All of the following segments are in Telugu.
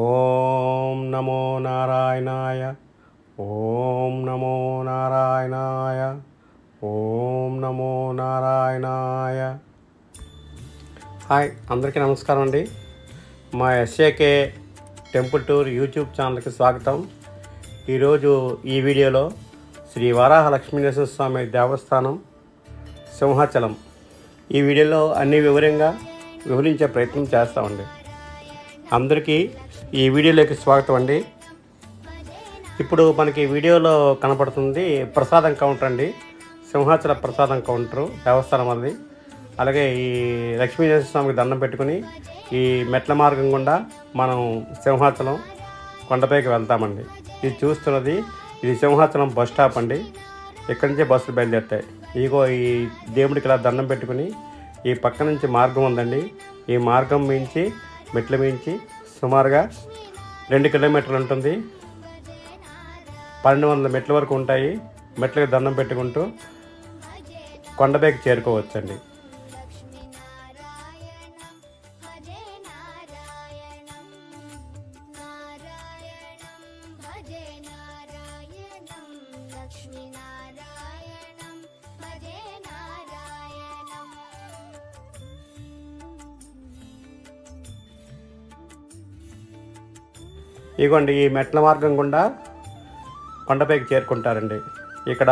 ఓం నమో నారాయణాయ. ఓం నమో నారాయణాయ. ఓం నమో నారాయణాయ. హాయ్, అందరికీ నమస్కారం అండి. మా ఎస్ఏకే టెంపుల్ టూర్ యూట్యూబ్ ఛానల్కి స్వాగతం. ఈరోజు ఈ వీడియోలో శ్రీ వరాహ లక్ష్మీనరసింహ స్వామి దేవస్థానం సింహాచలం ఈ వీడియోలో అన్ని వివరించే ప్రయత్నం చేస్తామండి. అందరికీ ఈ వీడియోలోకి స్వాగతం అండి. ఇప్పుడు మనకి వీడియోలో కనపడుతుంది ప్రసాదం కౌంటర్ అండి. సింహాచల ప్రసాదం కౌంటరు దేవస్థానం అది. అలాగే ఈ లక్ష్మీనరసింహ స్వామికి దండం పెట్టుకుని ఈ మెట్ల మార్గం గుండా మనం సింహాచలం కొండపైకి వెళ్తామండి. ఇది చూస్తున్నది ఇది సింహాచలం బస్ స్టాప్ అండి. ఇక్కడి నుంచే బస్సులు బయలుదేరుతాయి. ఇగో ఈ దేవుడికి ఇలా దండం పెట్టుకుని ఈ పక్క నుంచి మార్గం ఉందండి. ఈ మార్గం మించి మెట్ల మించి సుమారుగా 2 కిలోమీటర్లు ఉంటుంది. 1200 మెట్ల వరకు ఉంటాయి. మెట్లకి దండం పెట్టుకుంటూ కొండపైకి చేరుకోవచ్చండి. ఇగోండి ఈ మెట్ల మార్గం గుండా కొండపైకి చేరుకుంటారండి. ఇక్కడ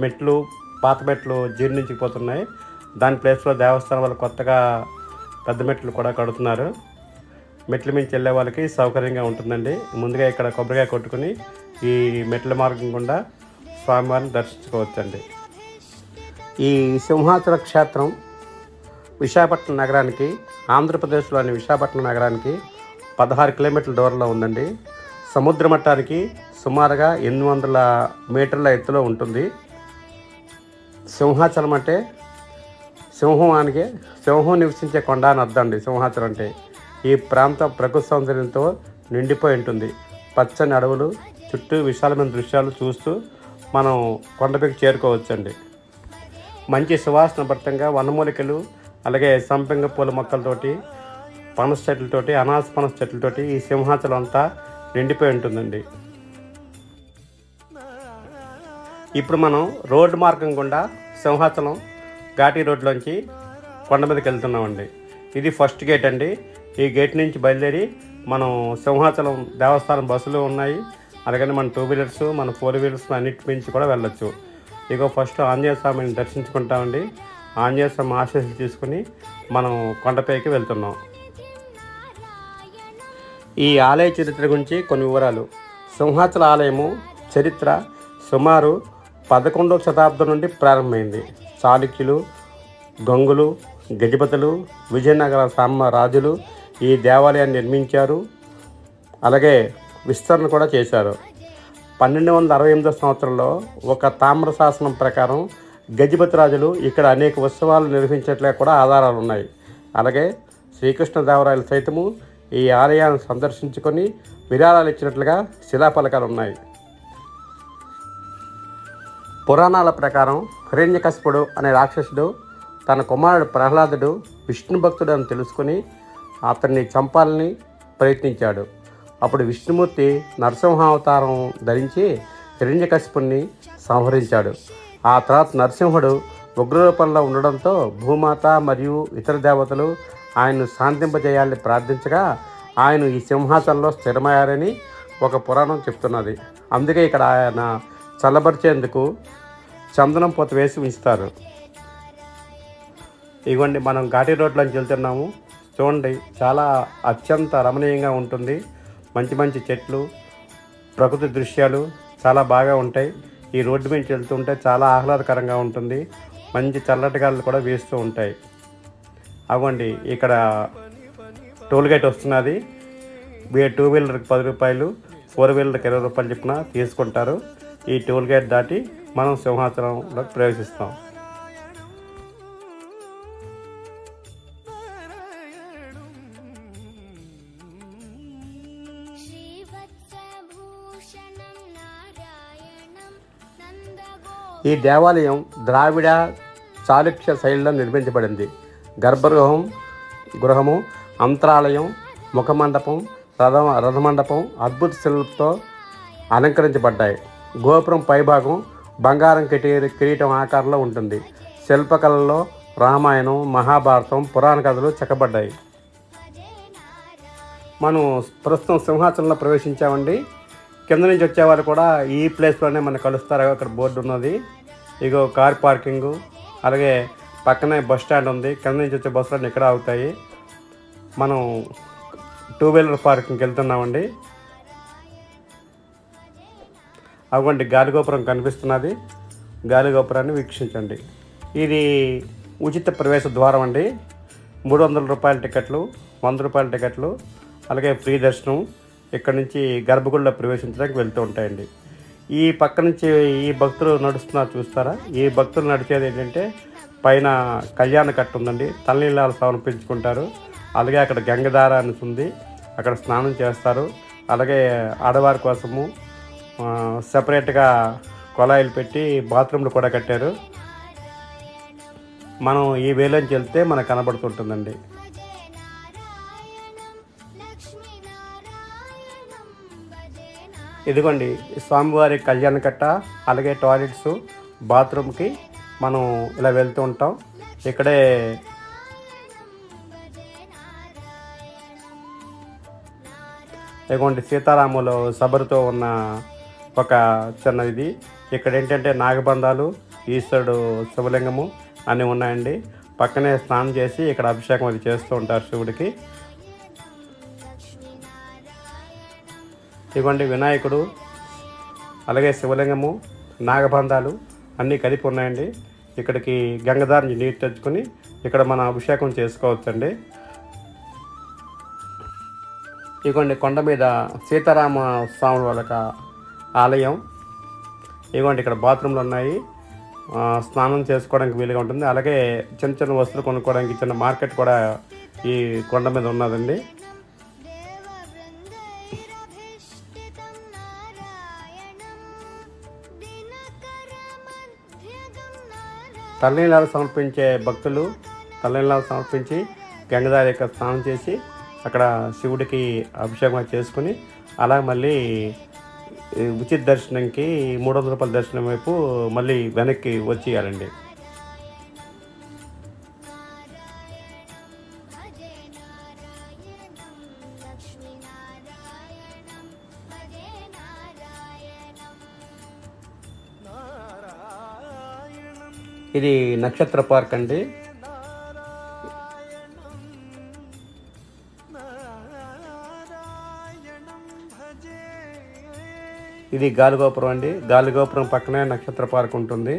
మెట్లు పాత మెట్లు జీర్ణించిపోతున్నాయి. దాని ప్లేస్లో దేవస్థానం వాళ్ళు కొత్తగా పెద్ద మెట్లు కూడా కడుతున్నారు. మెట్ల మించి వెళ్ళే వాళ్ళకి సౌకర్యంగా ఉంటుందండి. ముందుగా ఇక్కడ కొబ్బరికాయ కొట్టుకుని ఈ మెట్ల మార్గం గుండా స్వామివారిని దర్శించుకోవచ్చండి. ఈ సింహాచల క్షేత్రం విశాఖపట్నం నగరానికి, ఆంధ్రప్రదేశ్లోని విశాఖపట్నం నగరానికి 16 కిలోమీటర్ల దూరంలో ఉందండి. సముద్ర మట్టానికి సుమారుగా 800 మీటర్ల ఎత్తులో ఉంటుంది. సింహాచలం అంటే సింహం నివసించే కొండ అని అర్థం అండి. సింహాచలం అంటే ఈ ప్రాంతం ప్రకృతి సౌందర్యంతో నిండిపోయి ఉంటుంది. పచ్చని అడవులు చుట్టూ విశాలమైన దృశ్యాలు చూస్తూ మనం కొండపైకి చేరుకోవచ్చండి. మంచి సువాసన భరితంగా వనమూలికలు, అలాగే సంపెంగ పూల మొక్కలతోటి, పనస చెట్లతోటి, అనాస పనస చెట్లతోటి ఈ సింహాచలం అంతా నిండిపోయి ఉంటుందండి. ఇప్పుడు మనం రోడ్డు మార్గం గుండా సింహాచలం ఘాటీ రోడ్లోంచి కొండ మీదకి వెళ్తున్నామండి. ఇది ఫస్ట్ గేట్ అండి. ఈ గేట్ నుంచి బయలుదేరి మనం సింహాచలం దేవస్థానం బస్సులు ఉన్నాయి. అలాగని మన 2 వీలర్స్, మన 4 వీలర్స్ అన్నిటి మించి కూడా వెళ్ళొచ్చు. ఇక ఫస్ట్ ఆంజనేయ స్వామిని దర్శించుకుంటామండి. ఆంజనేయ స్వామి ఆశీస్సులు తీసుకుని మనం కొండపైకి వెళ్తున్నాం. ఈ ఆలయ చరిత్ర గురించి కొన్ని వివరాలు. సింహాచల ఆలయము చరిత్ర సుమారు 11వ శతాబ్దం నుండి ప్రారంభమైంది. చాళుక్యులు, గంగులు, గజపతులు, విజయనగర సామ్రాజులు ఈ దేవాలయాన్ని నిర్మించారు. అలాగే విస్తరణ కూడా చేశారు. 1268 సంవత్సరంలో ఒక తామ్ర శాసనం ప్రకారం గజపతి రాజులు ఇక్కడ అనేక ఉత్సవాలు నిర్వహించినట్లుగా కూడా ఆధారాలు ఉన్నాయి. అలాగే శ్రీకృష్ణదేవరాయలు సైతము ఈ ఆలయాన్ని సందర్శించుకొని విరాళాలు ఇచ్చినట్లుగా శిలాఫలకాలు ఉన్నాయి. పురాణాల ప్రకారం హిరణ్యకశిపుడు అనే రాక్షసుడు తన కుమారుడు ప్రహ్లాదుడు విష్ణు భక్తుడు అని తెలుసుకుని అతన్ని చంపాలని ప్రయత్నించాడు. అప్పుడు విష్ణుమూర్తి నరసింహావతారం ధరించి హిరణ్యకశిపుణ్ణి సంహరించాడు. ఆ తర్వాత నరసింహుడు ఉగ్రరూపంలో ఉండడంతో భూమాత మరియు ఇతర దేవతలు ఆయన్ను శాంతింపజేయాలని ప్రార్థించగా ఆయన ఈ సింహాసనంలో స్థిరమయ్యారని ఒక పురాణం చెప్తున్నది. అందుకే ఇక్కడ ఆయన చల్లబరిచేందుకు చందనం పూత వేసి ఉంచుతారు. ఇవ్వండి మనం ఘాటీ రోడ్లోంచి వెళ్తున్నాము. చూడండి, చాలా అత్యంత రమణీయంగా ఉంటుంది. మంచి మంచి చెట్లు, ప్రకృతి దృశ్యాలు చాలా బాగా ఉంటాయి. ఈ రోడ్డు మీద వెళ్తుంటే చాలా ఆహ్లాదకరంగా ఉంటుంది. మంచి చల్లటి గాలులు కూడా వీస్తూ ఉంటాయి. అవ్వండి ఇక్కడ టోల్ గేట్ వస్తున్నది. 2 వీలర్కి 10 రూపాయలు, 4 వీలర్కి 20 రూపాయలు చొప్పున తీసుకుంటారు. ఈ టోల్ గేట్ దాటి మనం సింహాచలంలోకి ప్రవేశిస్తాం. ఈ దేవాలయం ద్రావిడ చాళుక్య శైలిలో నిర్మించబడింది. గర్భగృహము, అంతరాలయం, ముఖమండపం, రథమండపం అద్భుత శిల్పంతో అలంకరించబడ్డాయి. గోపురం పైభాగం బంగారం కిరీటం ఆకారంలో ఉంటుంది. శిల్పకళలో రామాయణం, మహాభారతం, పురాణ కథలు చెక్కబడ్డాయి. మనం ప్రస్తుతం సింహాచలంలో ప్రవేశించామండి. కింద నుంచి వచ్చేవారు కూడా ఈ ప్లేస్లోనే మనం కలుస్తారు. అక్కడ బోర్డు ఉన్నది. ఇగో కార్ పార్కింగు, అలాగే పక్కనే బస్ స్టాండ్ ఉంది. కింద నుంచి వచ్చే బస్సులన్నీ ఇక్కడ అవుతాయి. మనం 2 వీలర్ పార్కింగ్కి వెళ్తున్నామండి. అవ్వండి గాలిగోపురం కనిపిస్తున్నది. గాలిగోపురాన్ని వీక్షించండి. ఇది ఉచిత ప్రవేశ ద్వారం అండి. 300 రూపాయల టికెట్లు, 100 రూపాయల టికెట్లు, అలాగే ఫ్రీ దర్శనం. ఇక్కడ నుంచి గర్భగుడిలో ప్రవేశించడానికి వెళ్తూ ఉంటాయండి. ఈ పక్క నుంచి ఈ భక్తులు నడుస్తున్నారు చూస్తారా? ఈ భక్తులు నడిచేది ఏంటంటే పైన కళ్యాణ కట్ట ఉందండి. తలనీళ్ళాలు సమర్పించుకుంటారు. అలాగే అక్కడ గంగధార అని ఉంది, అక్కడ స్నానం చేస్తారు. అలాగే ఆడవారి కోసము సపరేట్గా కొలాయిలు పెట్టి బాత్రూమ్లు కూడా కట్టారు. మనం ఈ వేలోంచి వెళ్తే మనకు కనబడుతుంటుందండి. ఇదిగోండి స్వామివారి కళ్యాణ కట్ట, అలాగే టాయిలెట్స్, బాత్రూమ్కి మనం ఇలా వెళ్తూ ఉంటాం. ఇక్కడే ఇదిగోండి సీతారాములు సబరుతో ఉన్న ఒక చిన్న ఇది. ఇక్కడ ఏంటంటే నాగబంధాలు, ఈశ్వరుడు శివలింగము అన్నీ ఉన్నాయండి. పక్కనే స్నానం చేసి ఇక్కడ అభిషేకం అది చేస్తూ ఉంటారు శివుడికి. ఇవ్వండి వినాయకుడు, అలాగే శివలింగము, నాగబంధాలు అన్నీ కలిపి ఉన్నాయండి. ఇక్కడికి గంగధార నుంచి నీరు తెచ్చుకొని ఇక్కడ మనం అభిషేకం చేసుకోవచ్చండి. ఇదిగోండి కొండ మీద సీతారామ స్వామి వాళ్ళ ఆలయం. ఇదిగోండి ఇక్కడ బాత్రూమ్లు ఉన్నాయి, స్నానం చేసుకోవడానికి వీలుగా ఉంటుంది. అలాగే చిన్న చిన్న వస్తువులు కొనుక్కోవడానికి చిన్న మార్కెట్ కూడా ఈ కొండ మీద ఉన్నదండి. తలనీలాలు సమర్పించే భక్తులు తలనీలాలు సమర్పించి గంగధార యొక్క స్నానం చేసి అక్కడ శివుడికి అభిషేకం చేసుకుని అలా మళ్ళీ ఉచిత దర్శనంకి 300 రూపాయల దర్శనం వైపు మళ్ళీ వెనక్కి వచ్చేయాలండి. ఇది నక్షత్ర పార్క్ అండి. ఇది గాలిగోపురం అండి. గాలిగోపురం పక్కనే నక్షత్ర పార్క్ ఉంటుంది.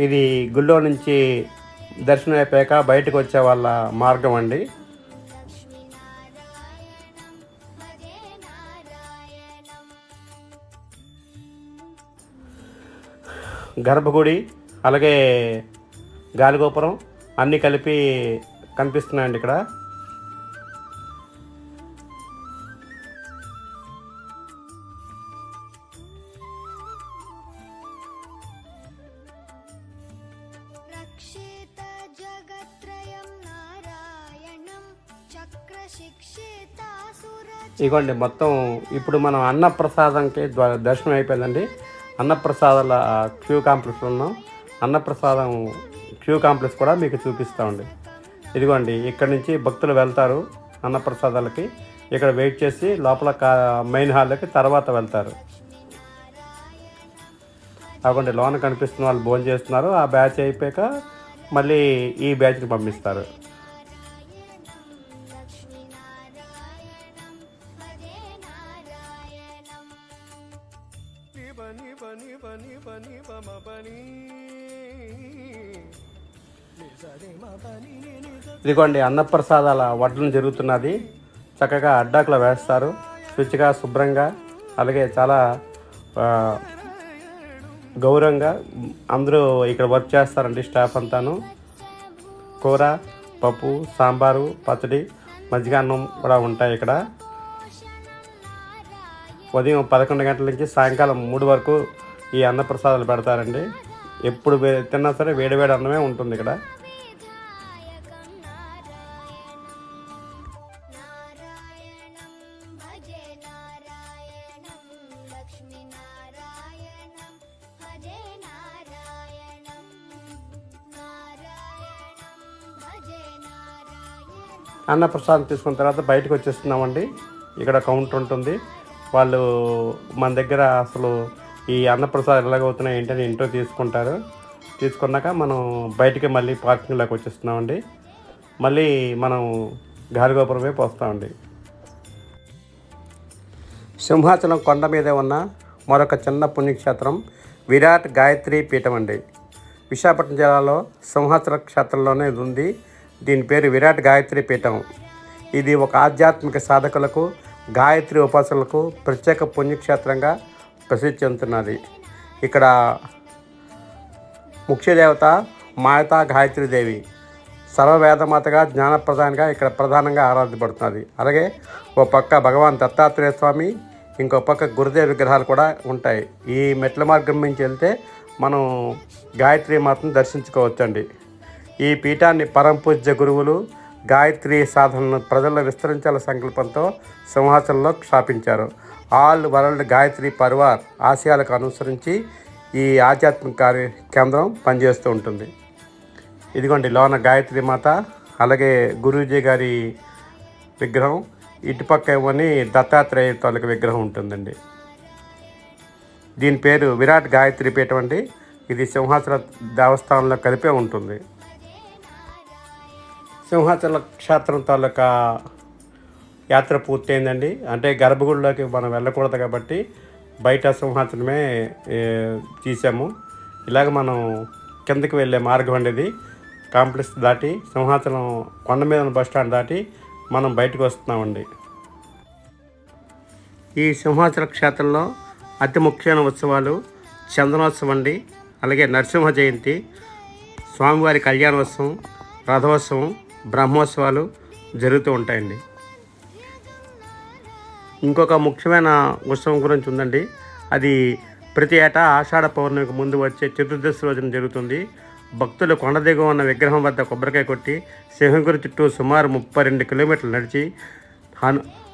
ఇది గుళ్ళో నుంచి దర్శనం అయిపోయాక బయటకు వచ్చే వాళ్ళ మార్గం అండి. గర్భగుడి అలాగే గాలిగోపురం అన్నీ కలిపి కనిపిస్తున్నాయండి ఇక్కడ. ఇదిగోండి మొత్తం ఇప్పుడు మనం అన్నప్రసాదంకి దర్శనం అయిపోయిందండి. అన్నప్రసాదాల క్యూ కాంప్లెక్స్లో ఉన్నాం. అన్నప్రసాదం క్యూ కాంప్లెక్స్ కూడా మీకు చూపిస్తామండి. ఇదిగోండి ఇక్కడ నుంచి భక్తులు వెళ్తారు అన్నప్రసాదాలకి. ఇక్కడ వెయిట్ చేసి లోపల మెయిన్ హాల్లోకి తర్వాత వెళ్తారు. అవ్వండి లోన కనిపిస్తున్న వాళ్ళు భోజనం చేస్తున్నారు. ఆ బ్యాచ్ అయిపోయాక మళ్ళీ ఈ బ్యాచ్ని పంపిస్తారు. ఇదిగోండి అన్నప్రసాదాల వడ్డన జరుగుతున్నది. చక్కగా అడ్డాకులో వేస్తారు, శుచిగా శుభ్రంగా, అలాగే చాలా గౌరవంగా అందరూ ఇక్కడ వర్క్ చేస్తారండి. స్టాఫ్ అంతాను కూర, పప్పు, సాంబారు, పచ్చడి, మజ్జిగ అన్నం కూడా ఉంటాయి ఇక్కడ. ఉదయం 11 గంటల నుంచి సాయంకాలం 3 వరకు ఈ అన్నప్రసాదాలు పెడతారండి. ఎప్పుడు తిన్నా సరే వేడి వేడి అన్నమే ఉంటుంది ఇక్కడ. అన్నప్రసాదం తీసుకున్న తర్వాత బయటకు వచ్చేస్తున్నామండి. ఇక్కడ కౌంటర్ ఉంటుంది. వాళ్ళు మన దగ్గర అసలు ఈ అన్నప్రసాదం ఎలాగవుతున్నాయి ఏంటని ఇంట్లో తీసుకుంటారు. తీసుకున్నాక మనం బయటికి మళ్ళీ పార్కింగ్లోకి వచ్చేస్తున్నామండి. మళ్ళీ మనం గాలిగోపురం వైపు వస్తామండి. సింహాచలం కొండ మీదే ఉన్న మరొక చిన్న పుణ్యక్షేత్రం విరాట్ గాయత్రి పీఠం అండి. విశాఖపట్నం జిల్లాలో సింహాచల క్షేత్రంలోనే ఇది ఉంది. దీని పేరు విరాట్ గాయత్రి పీఠం. ఇది ఒక ఆధ్యాత్మిక సాధకులకు, గాయత్రి ఉపాసకులకు ప్రత్యేక పుణ్యక్షేత్రంగా ప్రసిద్ధి చెందుతున్నది. ఇక్కడ ముఖ్య దేవత మాయతా గాయత్రీదేవి సర్వవేదమాతగా, జ్ఞానప్రదానిగా ఇక్కడ ప్రధానంగా ఆరాధపడుతున్నది. అలాగే ఓ పక్క భగవాన్ దత్తాత్రేయ స్వామి, ఇంకో పక్క గురుదేవ విగ్రహాలు కూడా ఉంటాయి. ఈ మెట్ల మార్గం నుంచి వెళ్తే మనం గాయత్రి మాతను దర్శించుకోవచ్చండి. ఈ పీఠాన్ని పరమపూజ్య గురువులు గాయత్రి సాధనను ప్రజల్లో విస్తరించాల సంకల్పంతో సింహాచలంలో స్థాపించారు. ఆల్ వరల్డ్ గాయత్రి పరివార్ ఆశయాలకు అనుసరించి ఈ ఆధ్యాత్మిక కేంద్రం పనిచేస్తూ ఉంటుంది. ఇదిగోండి లోన గాయత్రి మాత, అలాగే గురూజీ గారి విగ్రహం, ఇటుపక్క ఇవ్వని దత్తాత్రేయ తాలూకు విగ్రహం ఉంటుందండి. దీని పేరు విరాట్ గాయత్రి పీఠం అండి. ఇది సింహాచల దేవస్థానంలో కలిపే ఉంటుంది. సింహాచల క్షేత్రం తాలూకా యాత్ర పూర్తయిందండి. అంటే గర్భగుడిలోకి మనం వెళ్ళకూడదు కాబట్టి బయట సింహాచలమే తీసాము. ఇలాగ మనం కిందకి వెళ్ళే మార్గం అనేది కాంప్లెక్స్ దాటి సింహాచలం కొండ మీద బస్ స్టాండ్ దాటి మనం బయటకు వస్తున్నామండి. ఈ సింహాచల క్షేత్రంలో అతి ముఖ్యమైన ఉత్సవాలు చందనోత్సవం అండి, అలాగే నరసింహ జయంతి, స్వామివారి కళ్యాణోత్సవం, రథోత్సవం, బ్రహ్మోత్సవాలు జరుగుతూ ఉంటాయండి. ఇంకొక ముఖ్యమైన ఉత్సవం గురించి ఉందండి. అది ప్రతి ఏటా ఆషాఢ పౌర్ణమికి ముందు వచ్చే చతుర్దశి రోజున జరుగుతుంది. భక్తులు కొండ దిగువ ఉన్న విగ్రహం వద్ద కొబ్బరికాయ కొట్టి సింహగిరి చుట్టూ సుమారు 32 కిలోమీటర్లు నడిచి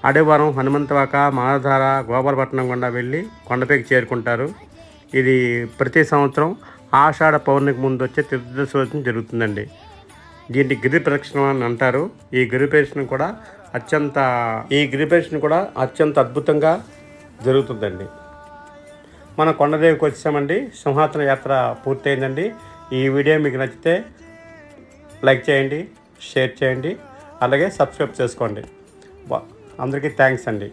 అడవరం, హనుమంతవాక, మానధార, గోపాలపట్నం గుండా వెళ్ళి కొండపైకి చేరుకుంటారు. ఇది ప్రతి సంవత్సరం ఆషాఢ పౌర్ణమికి ముందు వచ్చే చతుర్దశి రోజున జరుగుతుందండి. దీన్ని గిరి ప్రదక్షిణ అని అంటారు. ఈ గిరి ప్రదక్షిణ కూడా అత్యంత అద్భుతంగా జరుగుతుందండి. మనం కొండదేవికి వచ్చామండి. సింహాచల యాత్ర పూర్తయిందండి. ఈ వీడియో మీకు నచ్చితే లైక్ చేయండి, షేర్ చేయండి, అలాగే సబ్స్క్రైబ్ చేసుకోండి. అందరికీ థ్యాంక్స్ అండి.